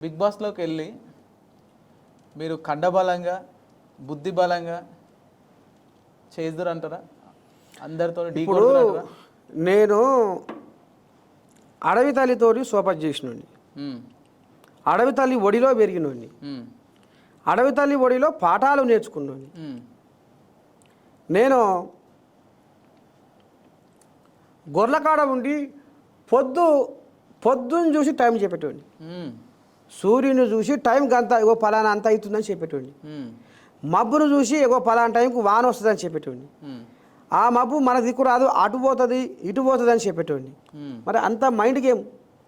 Big బాస్లోకి వెళ్ళి మీరు కండబలంగా బుద్ధి బలంగా చేదురు అంటారా? అందరితో ఢీ ఇప్పుడు కొడుతురంటారా? నేను అడవి తల్లితోటి సోపతి చేసినోడిని, అడవి తల్లి ఒడిలో పెరిగినోడిని, అడవి తల్లి ఒడిలో పాఠాలు నేర్చుకున్నాను. నేను గొర్రెకాడ ఉండి పొద్దున్న చూసి టైం చెప్పేటోడిని, సూర్యుని చూసి టైం గంత ఇగో పలానా అంత అవుతుందని చెప్పేటోడిని, మబ్బును చూసి ఇగో పలానా టైంకు వాన వస్తుందని చెప్పేటోడిని, ఆ మబ్బు మన దిక్కు రాదు అటు పోతుంది ఇటు పోతుంది అని చెప్పేటోడిని. మరి అంత మైండ్ గేమ్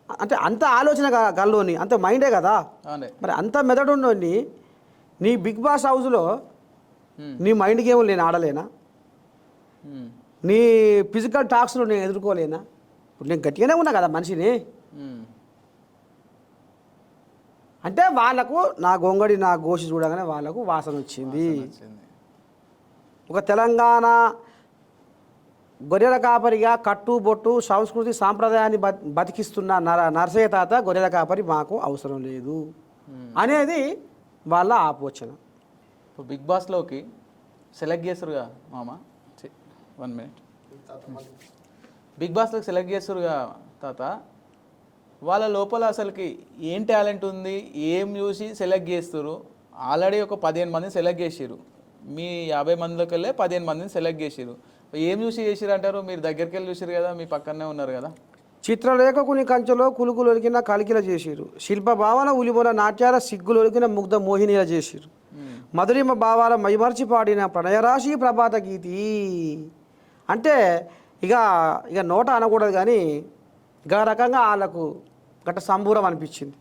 అంటే అంత ఆలోచన గల్లోని అంత మైండే కదా. మరి అంత మెదడున్నోని నీ బిగ్ బాస్ హౌస్లో నీ మైండ్ గేమ్ నేను ఆడలేనా? నీ ఫిజికల్ టాక్స్లో నేను ఎదుర్కోలేనా? ఇప్పుడు నేను గట్టిగానే ఉన్నా కదా మనిషిని. అంటే వాళ్ళకు నా గొంగడి నా గోషి చూడగానే వాళ్ళకు వాసన వచ్చింది. ఒక తెలంగాణ గొర్రెల కాపరిగా కట్టు బొట్టు సంస్కృతి సాంప్రదాయాన్ని బతికిస్తున్న నరసయ్య తాత గొర్రెల కాపరి మాకు అవసరం లేదు అనేది వాళ్ళ ఆపోచన. ఇప్పుడు బిగ్ బాస్లోకి సెలెక్ట్ చేస్తారుగా మామ, 1 minute. బిగ్ బాస్లోకి సెలెక్ట్ చేస్తారుగా తాత, వాళ్ళ లోపల అసలుకి ఏం టాలెంట్ ఉంది, ఏం చూసి సెలెక్ట్ చేస్తారు? ఆల్రెడీ ఒక 15 మందిని సెలెక్ట్ చేసిరు, మీ 50 మందిలోకి వెళ్ళే 15 మందిని సెలెక్ట్ చేసిరు. ఏం చూసి చేసిరు అంటారు? మీరు దగ్గరికి వెళ్ళి చూసిరు కదా, మీ పక్కనే ఉన్నారు కదా. చిత్రలేఖకుని కంచెలో కులుకులొలికిన కలికిల చేసిరు, శిల్ప భావన ఉలిబోల నాట్యాల సిగ్గులొలికిన ముగ్ధ మోహినిల చేసిరు, మధురిమ భావాల మైమర్చి పాడిన ప్రణయరాశి ప్రభాత గీతి అంటే ఇక నోట అనకూడదు కానీ ఇక రకంగా వాళ్ళకు గట్ట సంబూరం అనిపించింది.